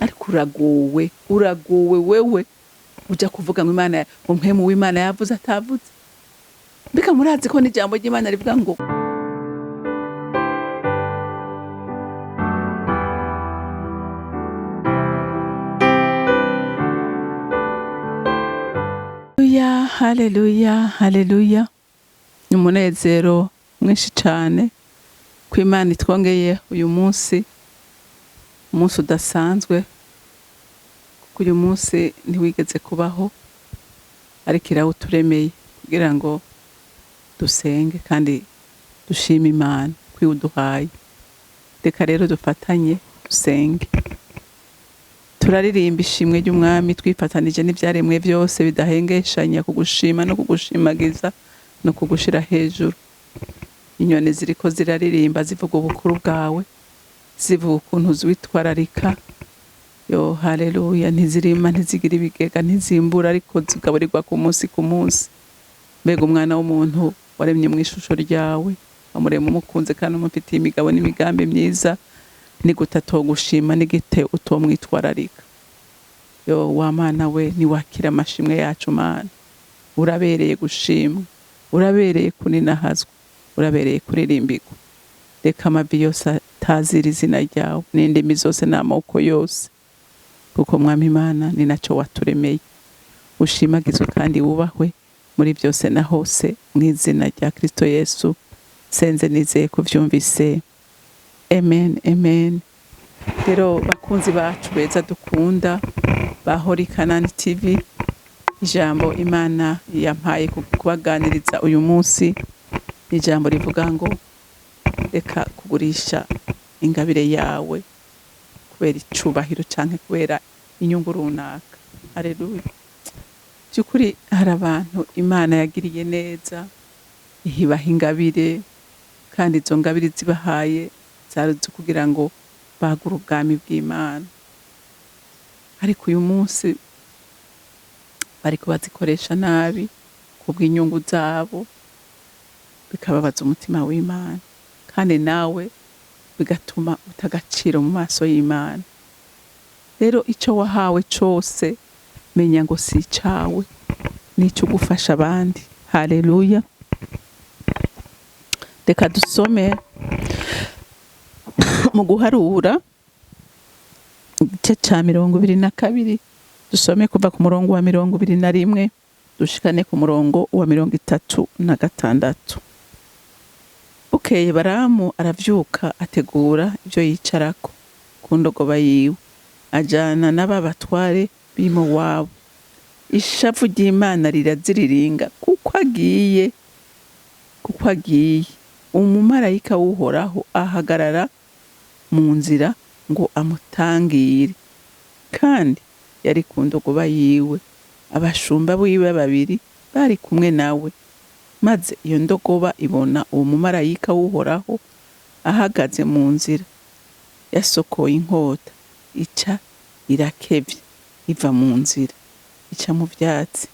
ariko uraguwe wewe uja kuvuga ngo Imana ngo mpemu w'Imana yavuze atavuze. Mbega murazi ko n'ijambo ry'Imana rivuga ngo haleluya ni umunezero mwinshi cane ko Imana itwongeye uyu munsi udasanzwe, kuko uyu munsi ntiwigeze kubaho, ariko irawuturemeye kugira ngo dusenge kandi dushime Imana ko iwuduhaye. Reka rero dufatanye dusenge. Turaririmba ishimwe ry'Umwami twifatanije n'ivyaremwe vyose bidahengeshanya kugushima no kugushimagiza no kugushira hejuru. Inyoni ziriko ziraririmba zivuga ubukuru bwawe, zivuga ukuntu uzwitwararika. Yo haleluya, ntizirima, ntizigira ibigega, ntizimbura, ariko zigaburirwa ku munsi ku munsi. Mbega umwana w'umuntu waremye mu ishusho ryawe, wamurema umukunze kandi umufitiye imigabo n'imigambi myiza, ni gute atogushima, ni gute utomwitwararika. Yo wa Mana we, niwakira amashimwe yacu Mana. Urabereye gushimwa, urabereye kuninahazwa, urabereye kuririmbirwa. Reka amavi yose atazira izina ryawe, n'indimi zose n'amoko yose, kuko Mwami Imana ni naco waturemeye. Ushimagizwe kandi wubahwe muri byose na hose, mu izina rya Kristo Yesu senze nizeye kuvyumvise. Amen, amen. Rero bakunzi bacu beza dukunda ba Holy Canaan TV, ijambo Imana yampaye kubaganiriza uyu munsi, ijambo rivuga ngo reka kugurisha ingabire yawe kubera icubahiro canke kubera inyungu runaka. Haleluya. Byukuri hari abantu Imana yagiriye neza, ihibaha ingabire, kandi izo ngabire zibahaye zaruzi kugira ngo bagure ubwami bw'Imana. Ariko uyu munsi bariko bazikoresha nabi kubw'inyungu zabo, bikababaza umutima w'Imana, kandi nawe bigatuma utagaciro mu maso y'Imana. Rero ico wahawe cose menya ngo si icawe, nico gufasha abandi. Haleluya. Reka dusome mu guharura igice ca 22, dusome kuva ku murongo wa 21 dushikane ku murongo wa 36. Bukeye Baramu aravyuka ategura ivyo yicarako ku ndogoba yiwe, ajana n'ababatware b'i Mowabu. Ishavu ry'Imana riraziriringa kuko agiye. Umumarayika w'Uhoraho ahagarara mu nzira ngo amutangire, kandi yari ku ndogoba yiwe. Abashumba biwe 2 bari kumwe nawe. Maze iyo ndogoba ibona uwo mumarayika w'Uhoraho ahagaze mu nzira, yasokoye inkota, ica irakevye iva mu nzira, ica mu vyatsi.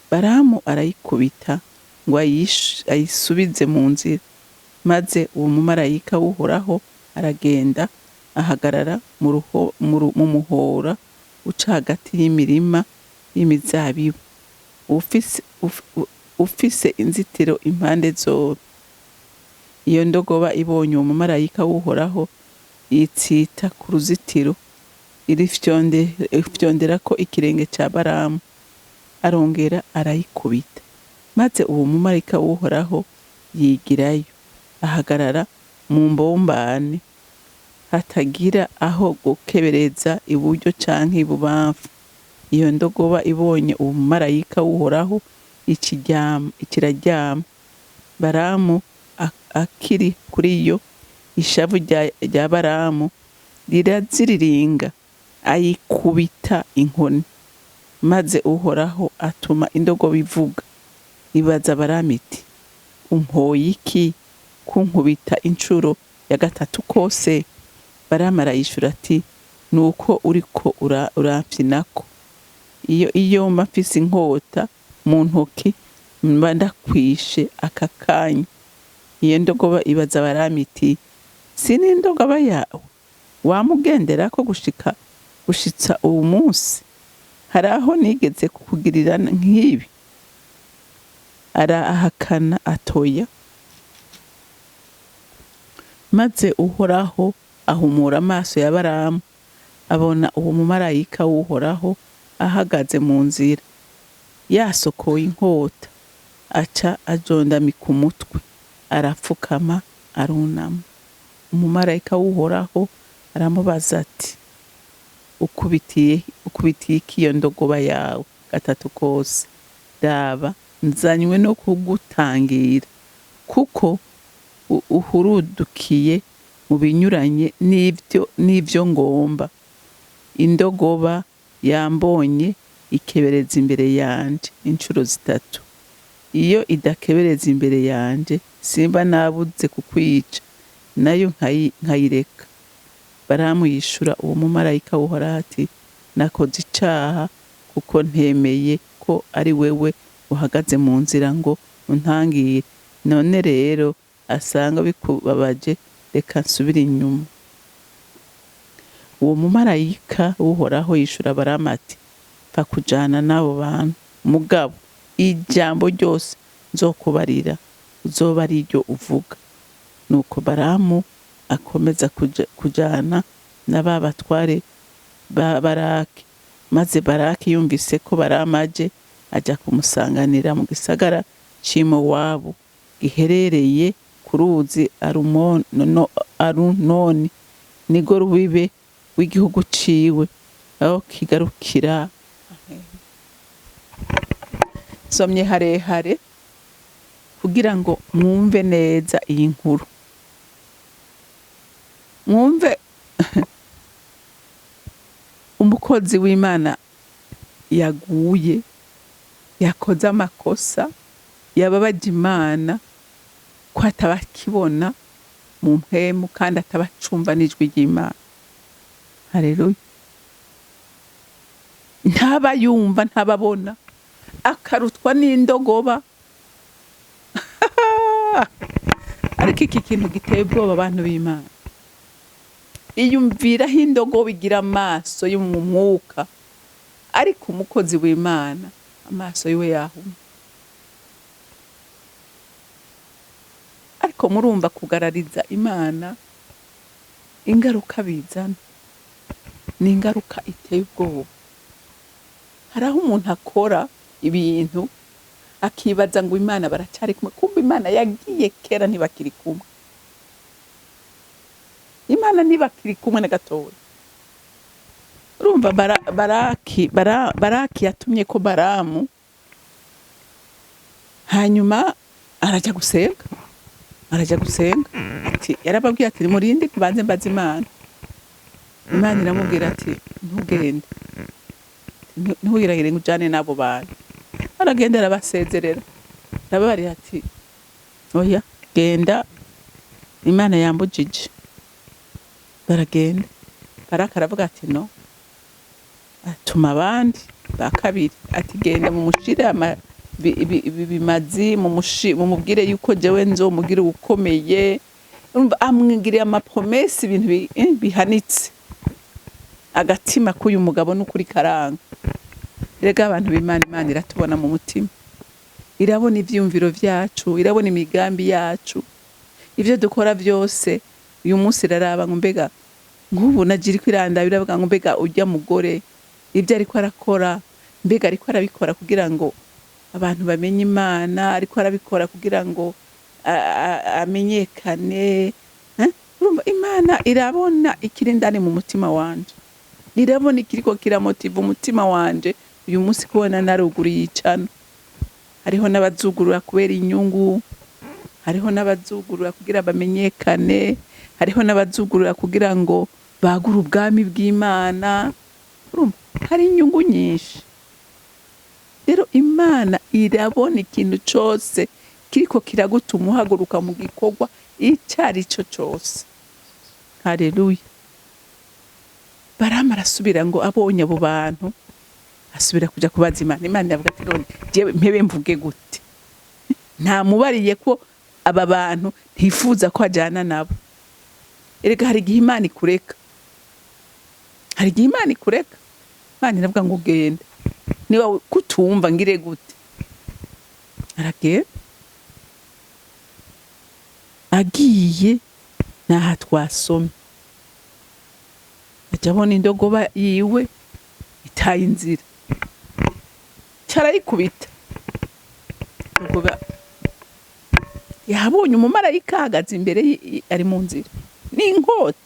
Baramu arayikubita ngo ayisubize mu nzira. Maze uwo mumarayika w'Uhoraho aragenda ahagarara mu muhora uca hagati y'imirima y'imizabibu, ufise inzitiro impande zose. Iyo ndogoba ibonye uwo mumarayika w'Uhoraho yitsita ku ruzitiro, irifyonderako ikirenge ca Baramu, arongera arayikubita. Maze uwo mumarayika w'Uhoraho yigirayo, ahagarara mu mbombane, hatagira aho gukebereza iburyo canke ibubamfu. Iyo ndogoba ibonye uwo mumarayika w'Uhoraho ikiraryama. Baramu akiri kuri yo, ishavu rya Baramu riraziriringa, ayikubita inkoni. Maze Uhoraho atuma indogoba ivuga, ibaza Baramu iti, umpoye iki kunkubita incuro ya 3 kose? Baramu arayishura ati, nuko uriko uramfyinako. Iyo mfise inkota mu ntoki mba ndakwishe aka kanya. Iyo ndogoba ibaza Baramu iti, sini indogoba yawe wamugenderako gushika gushitsa uwo munsi hari aho nigeze kukugirira nk'ibi. Arahakana atoya, maze Uhoraho ahumura amaso ya Baramu, abona uwo mumarayika w'Uhoraho ahagaze mu nzira, yasokoye inkota, aca ajondamika umutwe, arapfukama arunama. Umumarayika w'Uhoraho aramubaza ati, ukubitiye iki iyo ndogoba yawe gatatu kose? Raba, nzanywe no kugutangira, kuko uhurudukiye mu binyuranye n'ivyo ngomba. Indogoba yambonye ikebereza imbere yanje incuro zitatu. Iyo idakebereza imbere yanje, simba nabuze kukwica, nayo nkayireka. Baramu yishura uwo mumarayika w'Uhoraho ati, nakoze icaha, kuko ntemeye ko ari wewe uhagaze mu nzira ngo untangire. None rero asanga bikubabaje, reka nsubire inyuma. Uwo mumarayika w'Uhoraho yishura Baramu ati, pfa kujana n'abo bantu, mugabo ijambo ryose nzokubarira uzoba ari ryo uvuga. Nuko Baramu akomeza kujana na ba batware ba Baraki. Maze Baraki yumvise ko Baramu aje, aja kumusanganira mu gisagara c'i Mowabu, giherereye ku ruzi Arunoni, nigo rubibe w'igihugu ciwe, aho kigarukira. Somye harehare kugira ngo mwumve neza iyi nkuru. Mwumve umukozi w'Imana yaguye, yakoze amakosa, yababaje Imana, ko atabakibona mu mpwemu kandi atabacumva n'ijwi ry'Imana. Haleluya. Ntaba yumva, ntababona, akarutwa n'indogoba. Ariko iki kintu giteye ubwoba abantu b'Imana. Iyumviraho indogoba igira amaso yo mu mwuka, ariko umukozi w'Imana amaso yiwe yahumye. Ariko murumva kugarariza Imana ingaruka bizana, ni ingaruka iteye ubwoba. Hari aho umuntu akora ibintu akibaza ngo Imana baracari kumwe, kumbe Imana yagiye kera ntibakiri kumwe. Imana ntibakiri kumwe na gatoya. Urumva Baraki yatumye ko Baramu, hanyuma araja gusenga. Ati, yarababwiye ati, murinde kubanze mbaza Imana. Imana iramubwira ati, ntugende, ntuhirahire ngo ujane n'abo bantu. Aragenda arabasezerera, arababarira ati, oya genda, Imana yambujije. Baragenda. Baraki aravuga ati, no. Atuma abandi ba kabiri ati, genda mumushire bimazi, mumubwire yuko jewe nzomugira ukomeye. Amwigiriye amapromesi, ibintu bihanitse. Agatima k'uyu mugabo n'ukuri karanga. Rega abantu b'Imana, Imana iratubona mu mutima, irabona ivyumviro vyacu, irabona imigambi yacu, ivyo dukora vyose. Uyu munsi iraraba ngo mbega nk'ubu nagira kwiranda, biravuga ngo mbega urya mugore ibyo ariko arakora, mbega ariko arabikora kugira ngo abantu bamenye Imana, ariko arabikora kugira ngo amenyekane. Urumva Imana irabona ikirindane mu mutima wanje, irabona ikiriko kiramotiva umutima wanje. Uyu munsi kubona naruguriye icano, hariho n'abazugurura kubera inyungu, hariho n'abazugurura kugira bamenyekane, hariho n'abazugurura kugira ngo bagure ubwami bw'Imana. Urumva hari inyungu nyinshi. Rero Imana irabona ikintu cose kiriko kiragutuma uhaguruka mu gikorwa icari cyo cose. Haleluya. Baramu arasubira ngo abonye abo bantu, asubira kuja kubaza Imana. Imana yavuga ati, none jewe mpebe mvuge gute? Nta mubariye ko aba bantu ntifuza ko ajana nabo. Erega hari igihe Imana ikureka, hari igihe Imana ikureka, Imana iravuga ngo genda, niba kutumva ngire gute, aragenda. Agiye naha twasomye, aja abona indogoba yiwe itaye inzira, carayikubita. Indogoba yabonye umumarayika ahagaze imbere ari mu nzira n'inkota,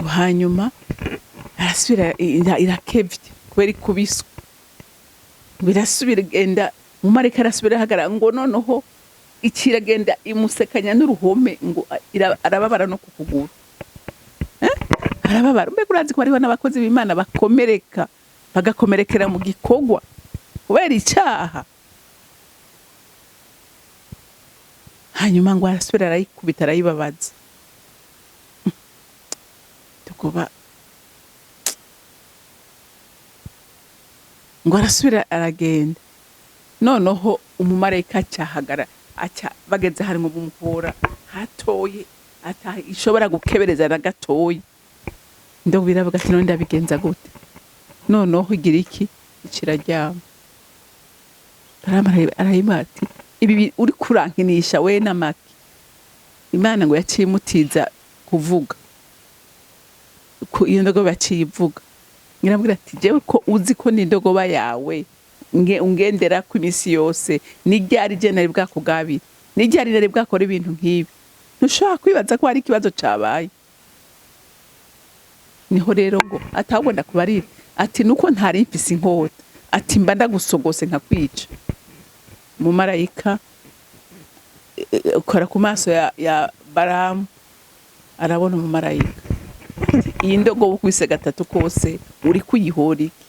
hanyuma arasubira irakevye kubera ikubiswe, birasubira genda, umumarayika arasubira ahagarara ngo noneho ikiragenda imusekanya n'uruhome ngo arababara no kukuguru. Arababara. Mbega urazi ko hariho n'abakozi b'Imana bakomereka, bagakomerekera mu gikorwa kubera icyaha. Hanyuma ngo arasubira arayikubita arayibabaza. Tukuba ngo arasubira aragenda, noneho umumarayika cyahagara bageze hari mu bumuhora hatoye ishobora gukebereza na gatoye. Ndo biravuga ati none ndabigenza gute, noneho igira iki, ikiraryama. Arayima ati ibi uri kurankinisha we n'amaki. Imana ngo yaciye imutiza kuvuga ko iyo ndogoba yaciye ivuga, ngiramubwira ati jewe ko uzi ko ni indogoba yawe ungendera ku imisi yose, n'iryari je nari bwakugabira, n'iryari nari bwakora ibintu nk'ibi, ntushobora kwibaza ko hari ikibazo cabaye. Niho rero ngo atahubwo ndakubarira ati nuko ntari mfise inkota, ati mba ndagusogose nkakwica. Umumarayika ukora ku maso ya Balamu, arabona umumarayika, iyi ndogoba ukwise gatatu kose uri kuyihora iki?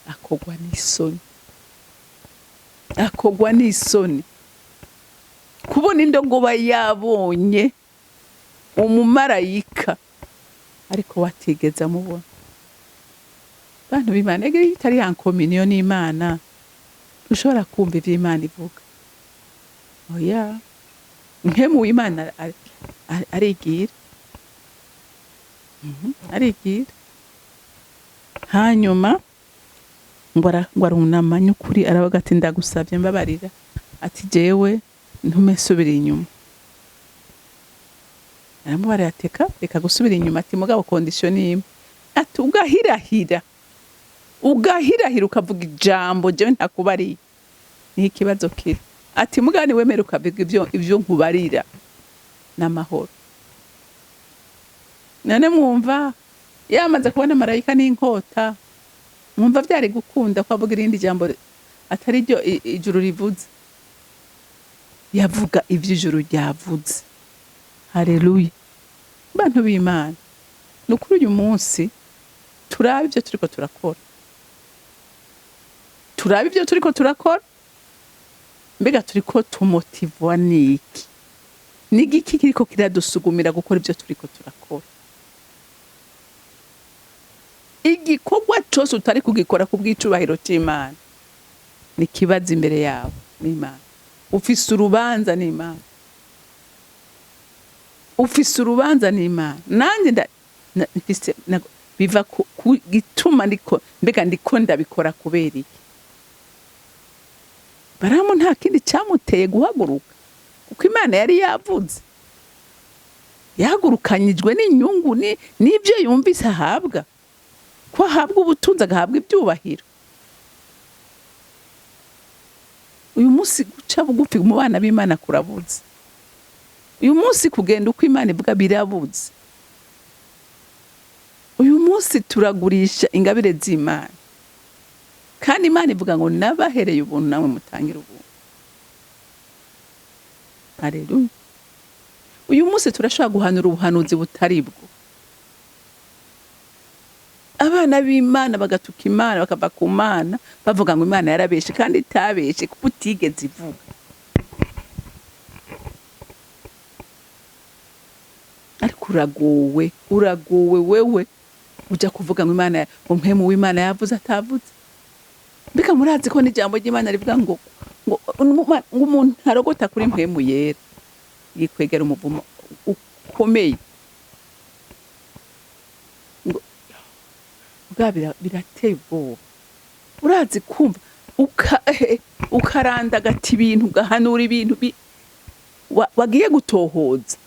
Akogwa n'isoni, akogwa n'isoni kubona indogoba yabonye umumarayika ariko watigeza mubona. Bantu b'Imana, ege itari yankominiyo n'Imana ushobora kumva ivyo Imana ivuga. Oya, mpemu w'Imana arigira, arigira. Hanyuma ngo arunama nyukuri aravuga ati ndagusavye mbabarira, ati jewe ntume subira inyuma. Aramubarira ati reka gusubira inyuma, ati mugabo condition imwe, ati ugahirahira ukavuga ijambo jewe ntakubariye, ni ikibazo kiri. Ati mugani wemera ukavuga ivyo nkubarira n'amahoro. None mwumva yamaze kubona marayika n'inkota, mwumva vyari gukunda ko avuga irindi jambo atari ryo ijuru rivuze. Yavuga ivyo ijuru ryavuze. Haleluya. Bantu b'Imana, nukuri uyu munsi turabe ivyo turiko turakora, turabe ivyo turiko turakora. Mbega turiko tumotivwa niki? Nigiki kiriko kiradusugumira gukora ivyo turiko turakora? Igikorwa cyose utari kugikora ku bw'icubahiro c'Imana ni kibaza imbere yawe n'Imana. Ufise urubanza n'Imana, ufise urubanza n'Imana. Nanje mfise biva ku gituma ndiko ndabikora kubera iki? Balamu nta kindi cyamuteye guhaguruka, kuko Imana yari yavuze. Yahagurukanyijwe n'inyungu n'ibyo yumvise ahabwa, ko ahabwa ubutunzi agahabwa ibyubahiro. Uyu munsi guca bugufi mu bana b'Imana kurabuze. Uyu munsi kugenda uko Imana ivuga birabuze. Uyu munsi turagurisha ingabire z'Imana, kandi Imana ivuga ngo nabahereye ubuntu namwe mutangira ubuntu. Haleluya. Uyu munsi turashobora guhanura ubuhanuzi butari bwo. Abana b'Imana bagatuka Imana, bakava ku Mana bavuga ngo Imana yarabeshe, kandi itabeshe kuko utigeze ivuga. Ariko uragowe wewe uja kuvuga ngo Imana, ngo mpemu w'Imana yavuze atavuze. Mbega murazi ko n'ijambo ry'Imana rivuga ngo umuntu arogota kuri mpemu yera yikwegera umuvumo ukomeye. birateye ubwoba. Urazi kumva ukarandagata ibintu ugahanura ibintu wagiye gutohoza.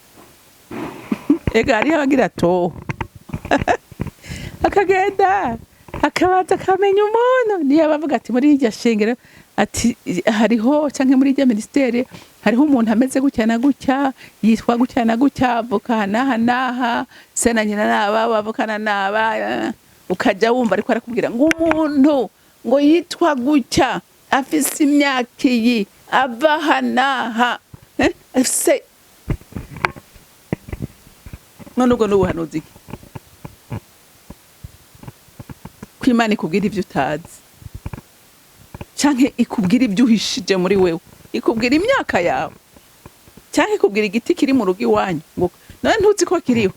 Ega hariyo abagira toho akagenda akabaza akamenya umuntu niyo bavuga ati muri iryo shengero ati hariho canke muri iryo ministeri hariho umuntu ameze gutya na gutya yitwa gutya na gutya avuka naha se na nyina naba bavukana naba, ukaja wumva ariko arakubwira ngo umuntu ngo yitwa gutya afise imyaka iyi ava hanaha se none ubwo n'ubuhanuzi ko Imana ikubwira ibyo utazi canke ikubwira ibyo uhishije muri wewe, ikubwira imyaka yawe canke ikubwira igiti kiri mu rugo iwanyu ngo none ntuzi ko kiriho,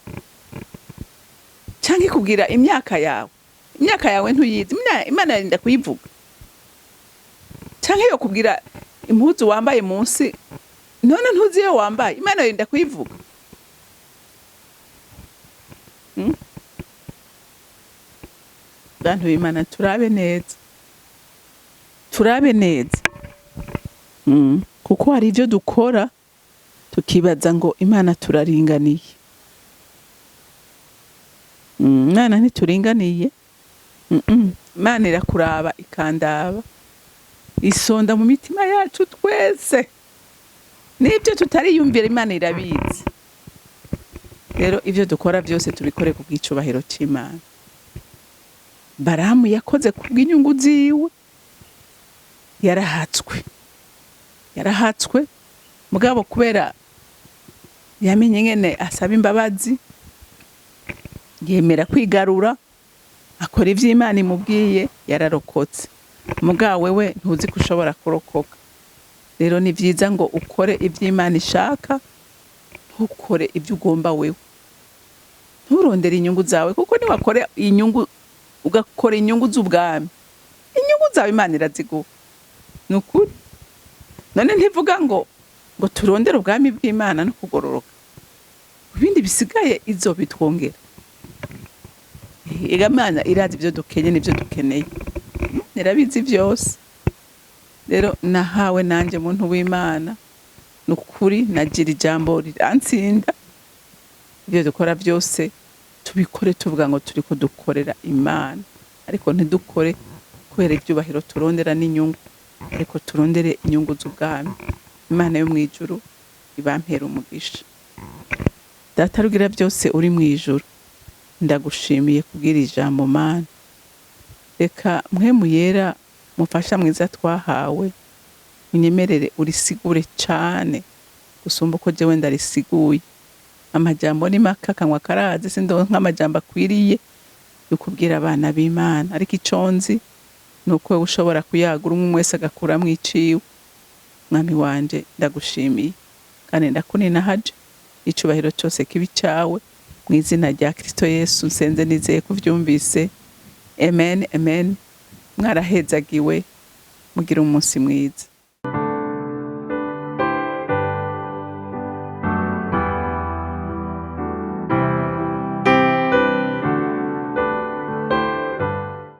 canke ikubwira imyaka yawe ntuyizi, Imana yarinda kuyivuga, canke yo kubwira impuzu wambaye munsi none ntuzi iyo wambaye, Imana yarinda kuyivuga. Bantu b'Imana turabe neza kuko hari ibyo dukora tukibaza ngo Imana turaringaniye. Imana ntituringaniye. Imana irakuraba ikandaba, isonda mu mitima yacu twese, n'ibyo tutariyumvira Imana irabizi. Rero ibyo dukora byose tubikore ku bw'icubahiro c'Imana. Baramu yakoze ku bw'inyungu ziwe, yarahatswe mugabo kubera yamenye ngene asaba imbabazi, yemera kwigarura, akora ivyo Imana imubwiye, yararokotse. Mugabo wewe ntuzi ko ushobora kurokoka. Rero ni vyiza ngo ukore ivyo Imana ishaka, ntukore ivyo ugomba wewe, nturondere inyungu zawe, kuko niwakore inyungu ugakora inyungu z'ubwami, inyungu zawe Imana iraziguha. Nukuri none ntivuga ngo turondere ubwami bw'Imana no kugororoka, ibindi bisigaye izo bitwongera. Imana irazi ibyo dukenye n'ibyo dukeneye, nirabizi byose. Rero nahawe nanje muntu w'Imana, nukuri nagira ijambo rirantsinda. Ibyo dukora byose tubikore tuvuga ngo turiko dukorera Imana, ariko ntidukore kubera ibyubahiro turondera n'inyungu, ariko turondere inyungu z'ubwami. Imana yo mwijuru ibampera umugisha. Data rugira byose uri mwijuru, ndagushimiye kubwira ijambo Mana. Reka mpwemu yera mufasha mwiza twahawe, unyemerere urisigure cane gusumba uko jewe ndarisiguye. Amajambo ni maka, akanwa karazi, sindonka amajambo akwiriye yo kubwira abana b'Imana, ariko iconzi nuko wewe ushobora kuyagura, umwe wese agakuramwo iciwe. Mwami wanje ndagushimiye kandi ndakuninahaje, icubahiro cyose kibi cawe, mu izina rya Kristo Yesu nsenze nizeye kuvyumvise. Amen, amen. Mwarahezagiwe, mugira umunsi mwiza.